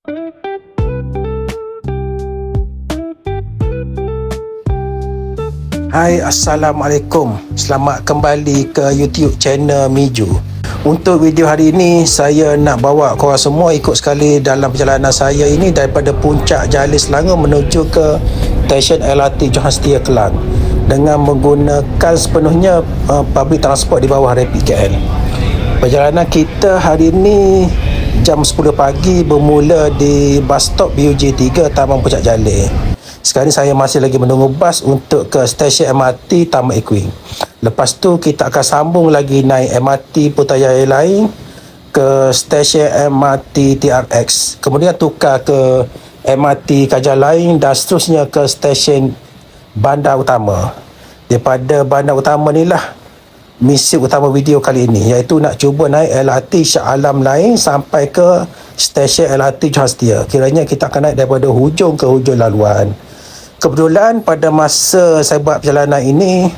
Hai, Assalamualaikum. Selamat kembali ke YouTube channel Miju. Untuk video hari ini, saya nak bawa korang semua ikut sekali dalam perjalanan saya ini daripada Puncak Jalil Selangor menuju ke stesen LRT Johan Setia Kelang dengan menggunakan sepenuhnya public transport di bawah Rapid KL. Perjalanan kita hari ini jam 10 pagi bermula di bus stop BUJ3 Taman Puncak Jalil. Sekarang saya masih lagi menunggu bas untuk ke stesen MRT Taman Equine. Lepas tu kita akan sambung lagi naik MRT Putrajaya lain ke stesen MRT TRX. Kemudian tukar ke MRT Kajar lain dan seterusnya ke stesen Bandar Utama. Daripada Bandar Utama ni lah misi utama video kali ini, iaitu nak cuba naik LRT Shah Alam lain sampai ke stesen LRT Johan Setia. Kiranya kita akan naik daripada hujung ke hujung laluan. Kebetulan pada masa saya buat perjalanan ini,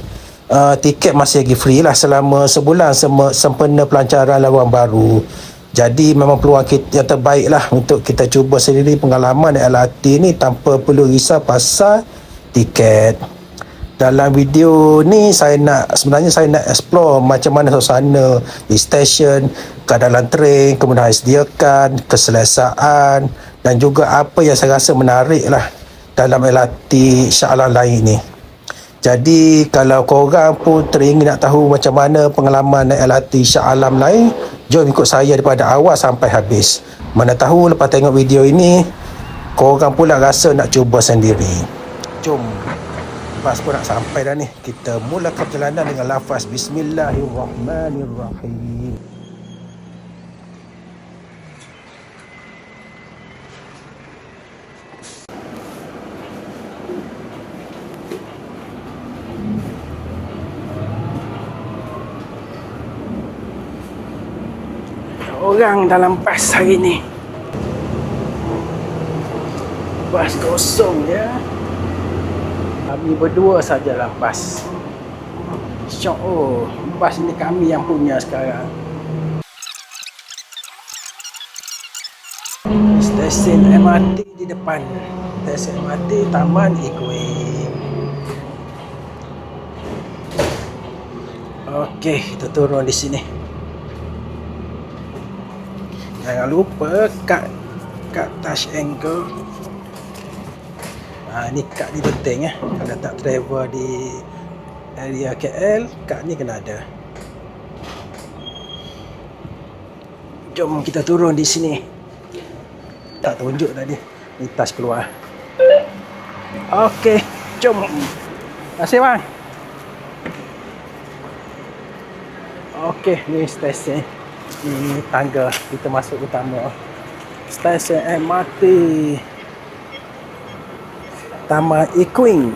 tiket masih lagi free lah selama sebulan sempena pelancaran laluan baru. Jadi memang peluang kita yang terbaik lah untuk kita cuba sendiri pengalaman LRT ni tanpa perlu risau pasal tiket. Dalam video ni sebenarnya saya nak explore macam mana suasana di stesen, keadaan train, kemudahan disediakan, keselesaan dan juga apa yang saya rasa menarik lah dalam LRT Shah Alam lain ni. Jadi kalau korang pun teringin nak tahu macam mana pengalaman naik LRT Shah Alam lain, jom ikut saya daripada awal sampai habis. Mana tahu lepas tengok video ini, korang pula rasa nak cuba sendiri. Jom. Bas pun nak sampai dah ni. Kita mulakan perjalanan dengan lafaz Bismillahirrahmanirrahim. Orang dalam bas hari ni. Bas kosong ya. Kami berdua saja dalam bas. Syok, oh, bas ni kami yang punya sekarang. Stesen MRT di depan. Stesen MRT Taman Equine. Okey, kita turun di sini. Jangan lupa kad touch angle. Ni kad ni penting ya. Kalau tak travel di area KL, kad ni kena ada. Jom kita turun di sini. Tak tunjuk tadi. Ni touch keluar. Okey, jom. Terima kasih bang. Okey, ni stesen. Ini tangga kita masuk utama stesen MRT Taman Equine.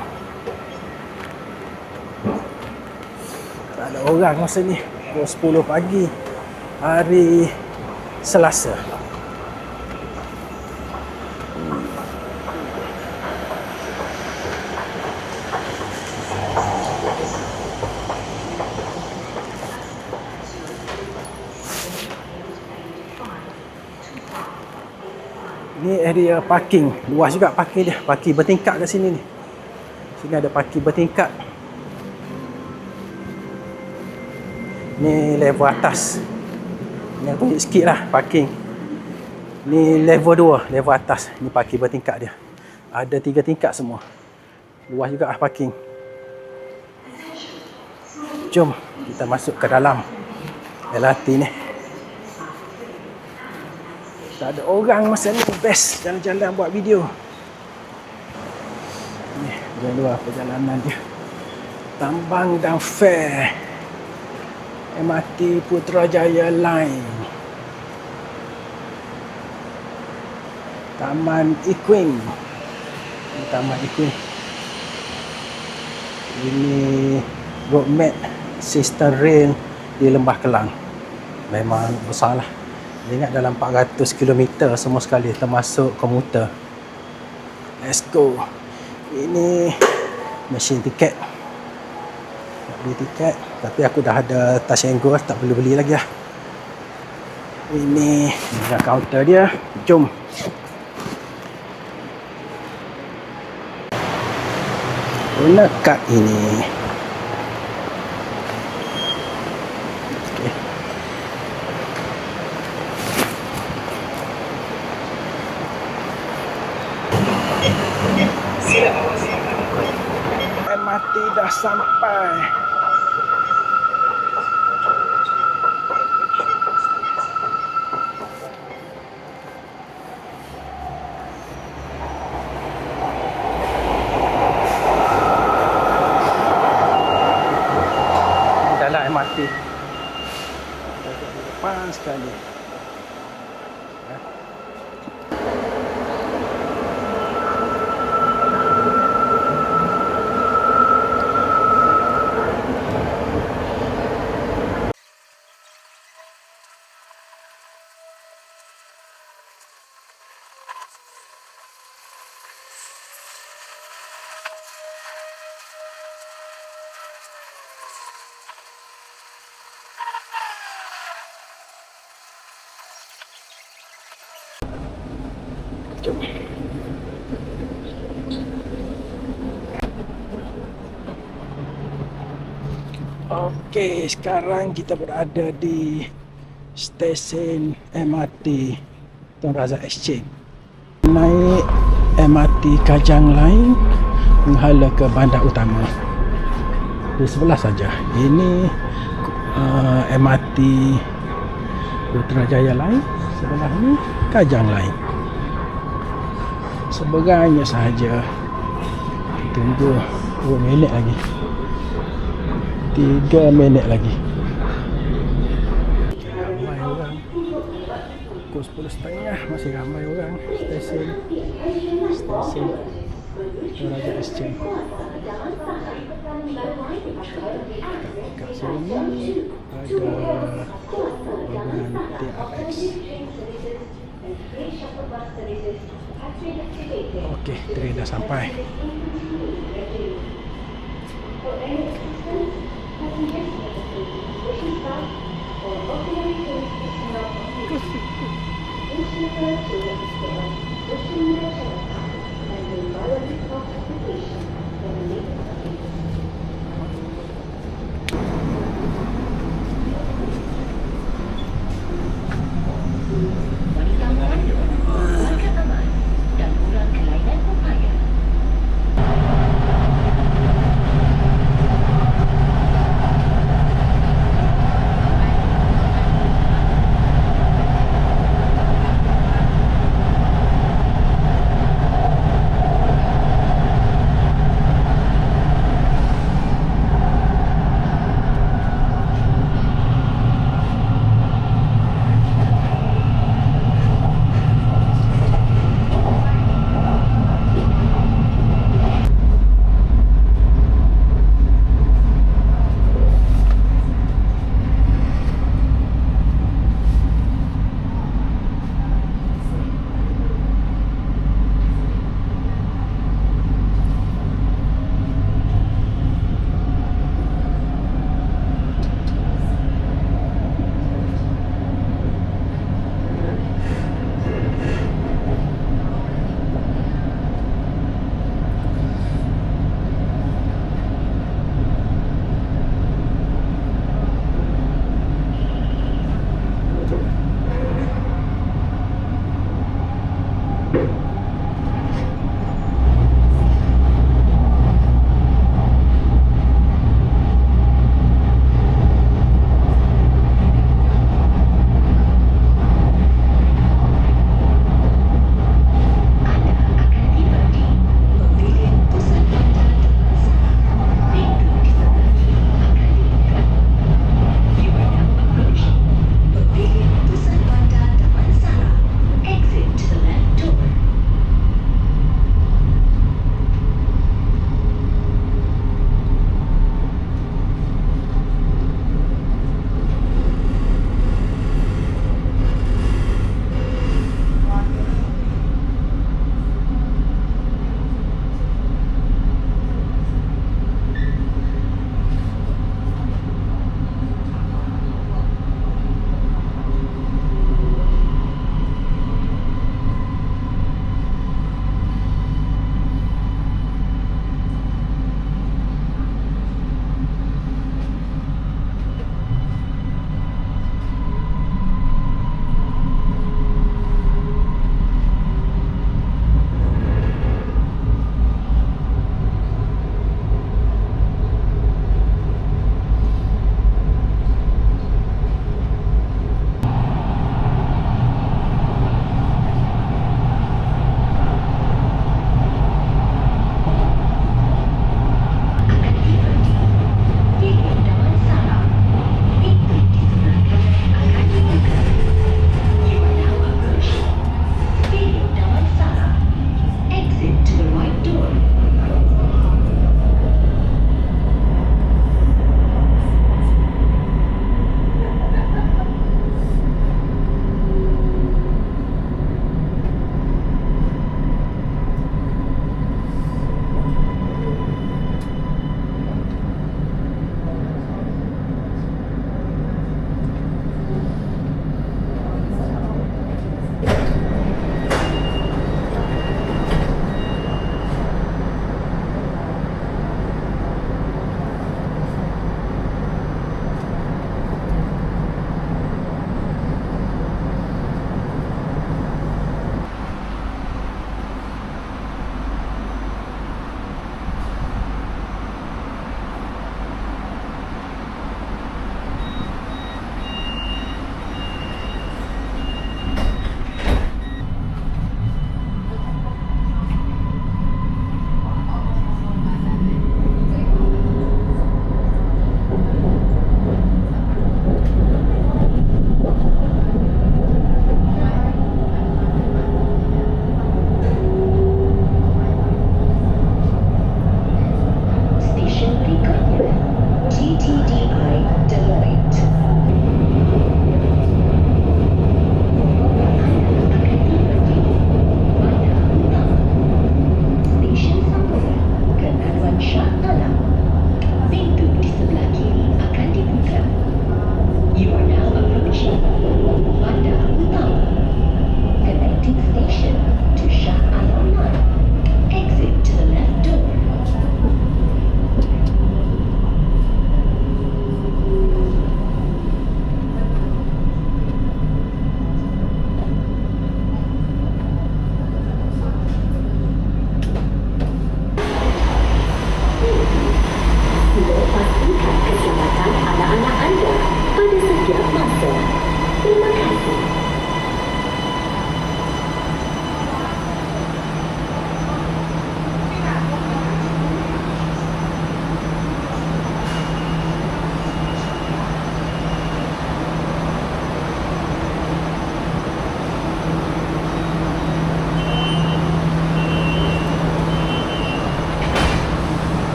Tak ada orang masa ni. Pukul 10 pagi hari Selasa. Ni area parking. Luas juga parking dia. Parking bertingkat kat sini ni. Sini ada parking bertingkat. Ni level atas. Ni tunjuk sikit lah parking. Ni level 2, level atas. Ni parking bertingkat dia. Ada 3 tingkat semua. Luas juga lah parking. Jom kita masuk ke dalam LRT ni. Tak ada orang masa ni, best jalan-jalan buat video. Ni jalan luar perjalanan dia. Tambang dan Fair MRT Putrajaya Line. Taman Equine. Ini Taman Equine. Ini road map sistem rail di Lembah Kelang. Memang besar lah. Ingat dalam 400 km semua sekali, termasuk komuter. Let's go. Ini mesin tiket. Nak beli tiket, tapi aku dah ada touch and go, tak perlu beli lagi lah. Ini counter dia. Jom guna kad ini. MRT dah sampai. Jalan MRT. Depan sekali. Jom. Okey, sekarang kita berada di stesen MRT Tun Razak Exchange. Naik MRT Kajang Line menghala ke bandar utama. Di sebelah saja. Ini MRT Putrajaya Line, sebelah ni Kajang Line. Sebenarnya sahaja. Tunggu 2 minit lagi. 3 minit lagi. Ramai orang. Pukul 10.30 masih ramai orang. Stesen Tun Razak Exchange. Kat sini ada bangunan TRX. Okey, train dah sampai.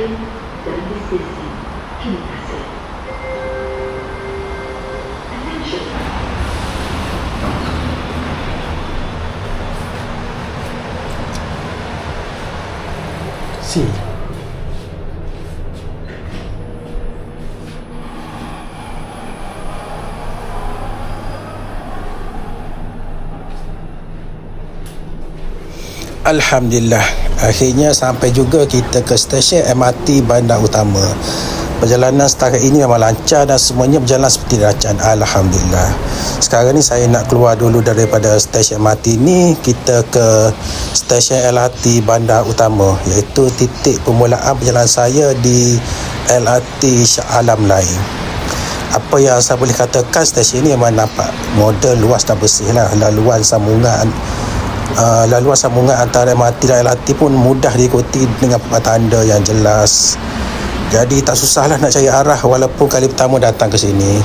train dan destinasi. Terima kasih. Attention. Si. Alhamdulillah, akhirnya sampai juga kita ke stesen MRT Bandar Utama. Perjalanan setakat ini memang lancar dan semuanya berjalan seperti rancangan. Alhamdulillah. Sekarang ni saya nak keluar dulu daripada stesen MRT ni, kita ke stesen LRT Bandar Utama, iaitu titik permulaan perjalanan saya di LRT Shah Alam lain. Apa yang saya boleh katakan, stesen ni memang nampak model, luas dan bersih lah. Laluan sambungan antara MRT dan LRT pun mudah diikuti dengan tanda yang jelas. Jadi tak susahlah nak cari arah walaupun kali pertama datang ke sini.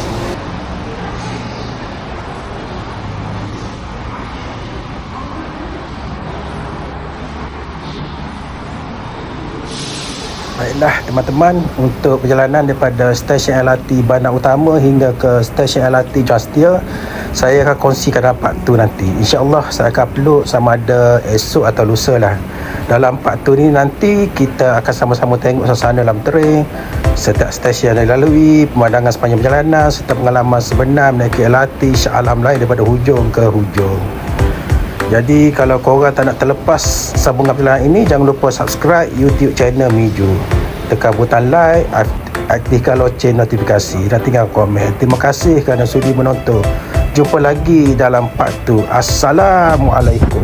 Baiklah teman-teman, untuk perjalanan daripada stesen LRT Bandar Utama hingga ke stesen LRT Johor Setia, saya akan kongsikan dalam part 2 nanti. InsyaAllah saya akan upload sama ada esok atau lusa lah. Dalam part 2 ni nanti kita akan sama-sama tengok suasana dalam train, setiap stesen yang dilalui, pemandangan sepanjang perjalanan serta pengalaman sebenar menaiki LRT Shah Alam lain daripada hujung ke hujung. Jadi kalau korang tak nak terlepas sambungan perjalanan ini, jangan lupa subscribe YouTube channel Miju. Tekan butang like, aktifkan loceng notifikasi dan tinggal komen. Terima kasih kerana sudi menonton. Jumpa lagi dalam part 2. Assalamualaikum.